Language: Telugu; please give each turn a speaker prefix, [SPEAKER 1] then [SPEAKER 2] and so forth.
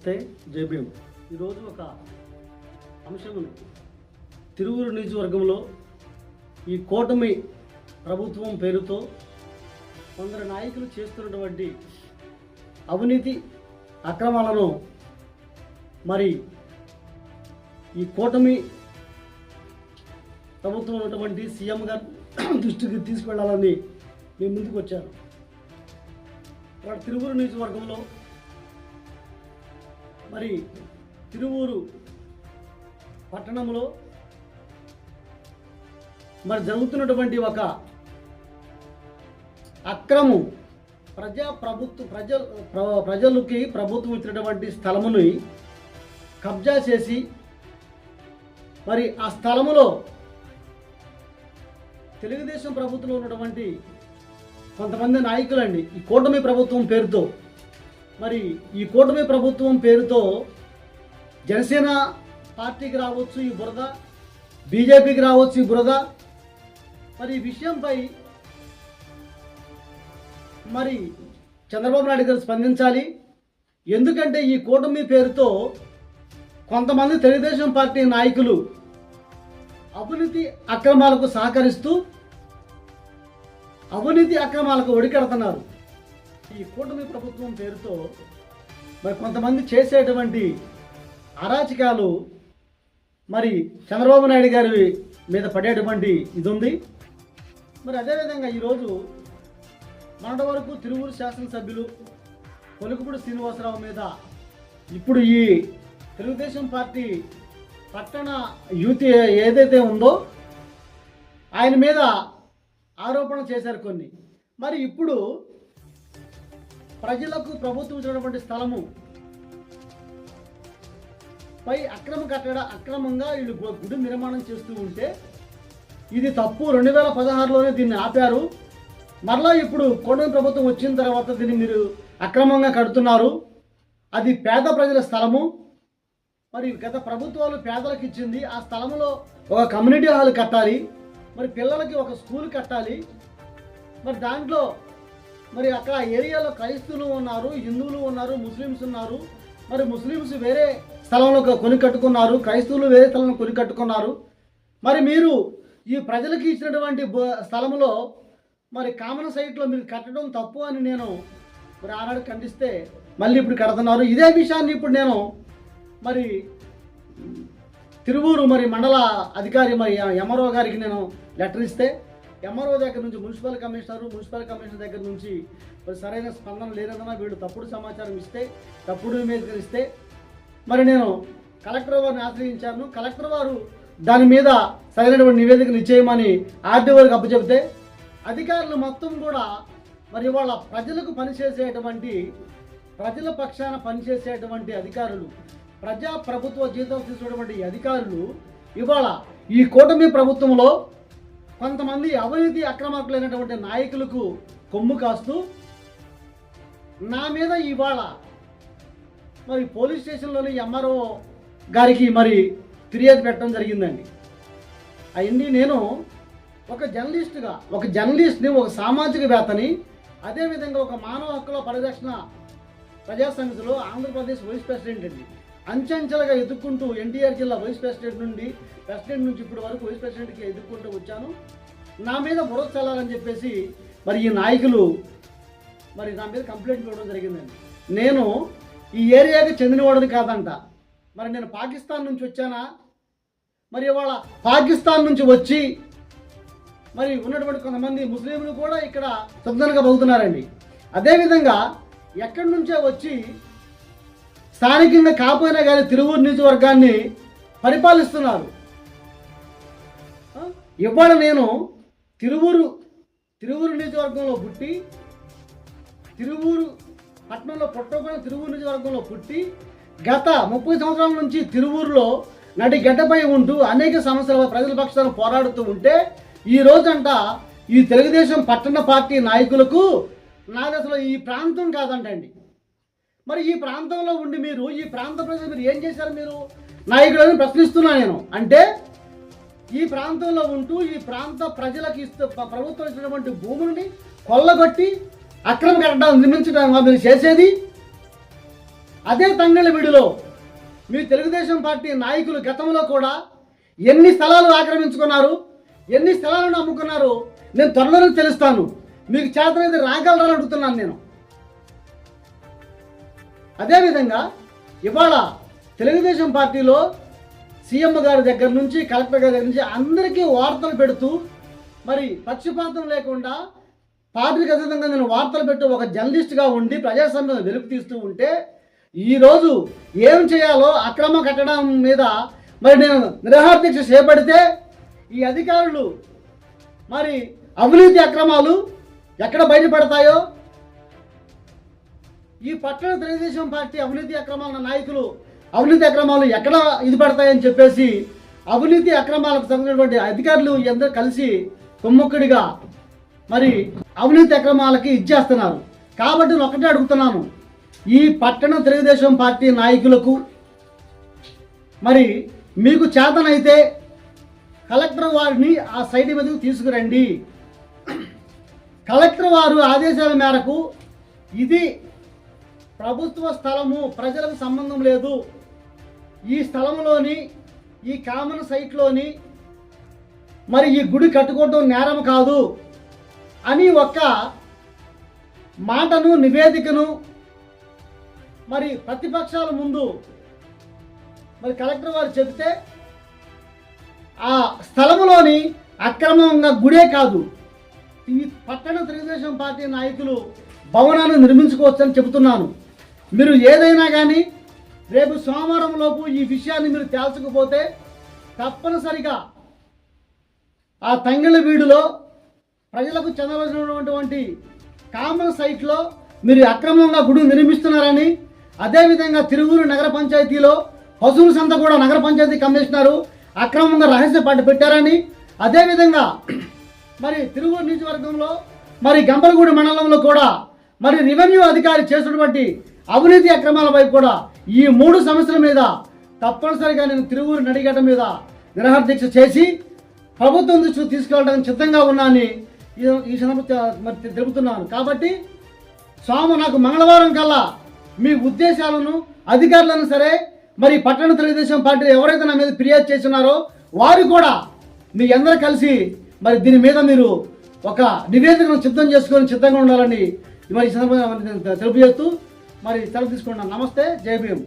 [SPEAKER 1] నమస్తే, జై భీమ్. ఈరోజు ఒక అంశం తిరువూరు నియోజకవర్గంలో ఈ కూటమి ప్రభుత్వం పేరుతో కొందరు నాయకులు చేస్తున్నటువంటి అవినీతి అక్రమాలను మరి ఈ కూటమి ప్రభుత్వం ఉన్నటువంటి సీఎం గారు దృష్టికి తీసుకెళ్లాలని మేము ముందుకు వచ్చాను. తిరువూరు నియోజకవర్గంలో మరి తిరువూరు పట్టణంలో మరి జరుగుతున్నటువంటి ఒక అక్రమం ప్రజలకి ప్రభుత్వం ఇచ్చినటువంటి స్థలముని కబ్జా చేసి మరి ఆ స్థలములో తెలుగుదేశం ప్రభుత్వంలో ఉన్నటువంటి కొంతమంది నాయకులండి ఈ కూటమి ప్రభుత్వం పేరుతో మరి ఈ కూటమి ప్రభుత్వం పేరుతో జనసేన పార్టీకి రావచ్చు ఈ బురద, బీజేపీకి రావచ్చు ఈ బురద. మరి ఈ విషయంపై మరి చంద్రబాబు నాయుడు గారు స్పందించాలి. ఎందుకంటే ఈ కూటమి పేరుతో కొంతమంది తెలుగుదేశం పార్టీ నాయకులు అవినీతి అక్రమాలకు సహకరిస్తూ అవినీతి అక్రమాలకు ఒడికడుతున్నారు. ఈ కూటమి ప్రభుత్వం పేరుతో మరి కొంతమంది చేసేటువంటి అరాచకాలు మరి చంద్రబాబు నాయుడు గారి మీద పడేటువంటి ఇది ఉంది. మరి అదేవిధంగా ఈరోజు మొన్నటి వరకు తిరువూరు శాసనసభ్యులు పొలుకుపూడి శ్రీనివాసరావు మీద ఇప్పుడు ఈ తెలుగుదేశం పార్టీ పట్టణ యూత్ ఏదైతే ఉందో ఆయన మీద ఆరోపణలు చేశారు కొన్ని. మరి ఇప్పుడు ప్రజలకు ప్రభుత్వం ఇచ్చినటువంటి స్థలము పై అక్రమంగా వీళ్ళు గుడి నిర్మాణం చేస్తూ ఉంటే ఇది తప్పు. 2016లోనే దీన్ని ఆపారు. మరలా ఇప్పుడు కూటమి ప్రభుత్వం వచ్చిన తర్వాత దీన్ని మీరు అక్రమంగా కడుతున్నారు. అది పేద ప్రజల స్థలము. మరి గత ప్రభుత్వాలు పేదలకు ఇచ్చింది. ఆ స్థలంలో ఒక కమ్యూనిటీ హాల్ కట్టాలి, మరి పిల్లలకి ఒక స్కూల్ కట్టాలి. మరి దాంట్లో మరి అక్కడ ఏరియాలో క్రైస్తవులు ఉన్నారు, హిందువులు ఉన్నారు, ముస్లిమ్స్ ఉన్నారు. మరి ముస్లిమ్స్ వేరే స్థలంలో కొని కట్టుకున్నారు, క్రైస్తవులు వేరే స్థలంలో కొని కట్టుకున్నారు. మరి మీరు ఈ ప్రజలకి ఇచ్చినటువంటి స్థలంలో మరి కామన్ సైట్లో మీరు కట్టడం తప్పు అని నేను మరి ఆనాడు ఖండిస్తే మళ్ళీ ఇప్పుడు కడుతున్నారు. ఇదే విషయాన్ని ఇప్పుడు నేను మరి తిరువూరు మరి మండల అధికారి మరి ఎంఆర్ఓ గారికి నేను లెటర్ ఇస్తే ఎంఆర్ఓ దగ్గర నుంచి మున్సిపల్ కమిషనర్ దగ్గర నుంచి మరి సరైన స్పందన లేదన్నా వీళ్ళు తప్పుడు సమాచారం ఇస్తే, తప్పుడు ఇమేజ్ ఇస్తే మరి నేను కలెక్టర్ వారిని ఆశ్రయించాను. కలెక్టర్ వారు దాని మీద సరైనటువంటి నివేదికను ఇచ్చేయమని ఆర్డీ వారికి అప్పచెప్తే అధికారులు మొత్తం కూడా మరి ఇవాళ ప్రజలకు పనిచేసేటువంటి ప్రజల పక్షాన పనిచేసేటువంటి అధికారులు, ప్రభుత్వ జీతాలు తీసుకున్నటువంటి అధికారులు ఇవాళ ఈ కూటమి ప్రభుత్వంలో కొంతమంది అవినీతి అక్రమార్కులైనటువంటి నాయకులకు కొమ్ము కాస్తూ నా మీద ఇవాళ మరి పోలీస్ స్టేషన్లోని ఎంఆర్ఓ గారికి మరి ఫిర్యాదు పెట్టడం జరిగిందండి. అయింది నేను ఒక జర్నలిస్ట్ని, ఒక సామాజికవేత్తని, అదేవిధంగా ఒక మానవ హక్కుల పరిరక్షణ ప్రజా సమితిలో ఆంధ్రప్రదేశ్ వైస్ ప్రెసిడెంట్ అండి. అంచెంచెలుగా ఎదుర్కొంటూ ఎన్టీఆర్ జిల్లా వైస్ ప్రెసిడెంట్ నుంచి ఇప్పటి వరకు వైస్ ప్రెసిడెంట్కి ఎదుర్కొంటూ వచ్చాను. నా మీద బురద చల్లాలని చెప్పేసి మరి ఈ నాయకులు మరి నా మీద కంప్లైంట్ ఇవ్వడం జరిగిందండి. నేను ఈ ఏరియాకి చెందినవాడిని కాదంట. మరి నేను పాకిస్తాన్ నుంచి వచ్చానా? మరి ఇవాళ పాకిస్తాన్ నుంచి వచ్చి మరి ఉన్నటువంటి కొంతమంది ముస్లింలు కూడా ఇక్కడ శబ్దంగా బతుకుతున్నారండి. అదేవిధంగా ఎక్కడి నుంచో వచ్చి స్థానికంగా కాపోయినా కానీ తిరువూరు నియోజకవర్గాన్ని పరిపాలిస్తున్నారు. ఇవాళ నేను తిరువూరు నియోజకవర్గంలో పుట్టి, తిరువూరు పట్టణంలో పుట్టకుండా తిరువూరు నియోజకవర్గంలో పుట్టి గత 30 సంవత్సరాల నుంచి తిరువూరులో నడి గడ్డపై ఉంటూ అనేక సమస్యల ప్రజల పక్షాన పోరాడుతూ ఉంటే ఈ రోజంట ఈ తెలుగుదేశం పట్టణ పార్టీ నాయకులకు నాది అసలు ఈ ప్రాంతం కాదంటండి. మరి ఈ ప్రాంతంలో ఉండి మీరు ఈ ప్రాంత ప్రజలు మీరు ఏం చేశారు? మీరు నాయకులని ప్రశ్నిస్తున్నా నేను. అంటే ఈ ప్రాంతంలో ఉంటూ ఈ ప్రాంత ప్రజలకు ప్రభుత్వం ఇచ్చినటువంటి భూములని కొల్లగొట్టి అక్రమ కట్టడాలు నిర్మించడానికి మీరు చేసేది. అదే తంగళ్ళవీడులో మీ తెలుగుదేశం పార్టీ నాయకులు గతంలో కూడా ఎన్ని స్థలాలు ఆక్రమించుకున్నారు, ఎన్ని స్థలాలను అమ్ముకున్నారు నేను త్వరలోనే తెలుస్తాను. మీకు చేతనైతే రాగలరని అడుగుతున్నాను నేను. అదేవిధంగా ఇవాళ తెలుగుదేశం పార్టీలో సీఎం గారి దగ్గర నుంచి కలెక్టర్ గారి దగ్గర నుంచి అందరికీ వార్తలు పెడుతూ మరి పక్షపాతం లేకుండా పార్టీకి అతీతంగా నేను వార్తలు పెట్టు ఒక జర్నలిస్ట్గా ఉండి ప్రజాస్వామ్యం వెలుగు తీస్తూ ఉంటే ఈరోజు ఏం చేయాలో అక్రమ కట్టడం మీద మరి నేను నిరాహారదీక్ష చేపడితే ఈ అధికారులు మరి అవినీతి అక్రమాలు ఎక్కడ బయటపడతాయో, ఈ పట్టణ తెలుగుదేశం పార్టీ అవినీతి అక్రమాల నాయకులు అవినీతి అక్రమాలు ఎక్కడ ఇది పడతాయని చెప్పేసి అవినీతి అక్రమాలకు సంబంధించినటువంటి అధికారులు అందరూ కలిసి కుమ్మక్కుడిగా మరి అవినీతి అక్రమాలకి ఇచ్చేస్తున్నారు. కాబట్టి నేను ఒకటే అడుగుతున్నాను, ఈ పట్టణ తెలుగుదేశం పార్టీ నాయకులకు మరి మీకు చేతనైతే కలెక్టర్ వారిని ఆ సైట్ మీదకు తీసుకురండి. కలెక్టర్ వారు ఆదేశాల మేరకు ఇది ప్రభుత్వ స్థలము, ప్రజలకు సంబంధం లేదు, ఈ స్థలంలోని ఈ కామన్ సైట్లోని మరి ఈ గుడి కట్టుకోవడం నేరం కాదు అని ఒక్క మాటను నివేదికను మరి ప్రతిపక్షాల ముందు మరి కలెక్టర్ వారు చెబితే ఆ స్థలంలోని అక్రమంగా గుడే కాదు ఈ పట్టణ తెలుగుదేశం పార్టీ నాయకులు భవనాన్ని నిర్మించుకోవచ్చని చెబుతున్నాను. మీరు ఏదైనా కానీ రేపు సోమవారం లోపు ఈ విషయాన్ని మీరు తేల్చకపోతే తప్పనిసరిగా ఆ తంగళ్ళవీడులో ప్రజలకు చెందవలసినటువంటి కామన్ సైట్లో మీరు అక్రమంగా గుడి నిర్మిస్తున్నారని, అదేవిధంగా తిరువూరు నగర పంచాయతీలో పశువుల సంత కూడా నగర పంచాయతీ కమిషనరు అక్రమంగా రహస్య పట్టు పెట్టారని, అదేవిధంగా మరి తిరువూరు నియోజకవర్గంలో మరి గంపలగూడి మండలంలో కూడా మరి రెవెన్యూ అధికారి చేసినటువంటి అవినీతి అక్రమాలపై కూడా ఈ 3 సమస్యల మీద తప్పనిసరిగా నేను తిరువూరు నడిగడ్డ మీద నిరాహార దీక్ష చేసి ప్రభుత్వం దృష్టికి తీసుకెళ్ళడానికి సిద్ధంగా ఉన్నానని ఈ సందర్భంగా మరి తెలుపుతున్నాను. కాబట్టి నాకు మంగళవారం కల్లా మీ ఉద్దేశాలను అధికారులను సరే మరి పట్టణ తెలుగుదేశం పార్టీ ఎవరైతే నా మీద ఫిర్యాదు చేస్తున్నారో వారు కూడా మీ అందరూ కలిసి మరి దీని మీద మీరు ఒక నివేదికను సిద్ధం చేసుకొని సిద్ధంగా ఉండాలని మరి ఈ సందర్భంగా తెలుపు చేస్తూ మరి సెలవు తీసుకుంటున్నాను. నమస్తే, జై భీమ్.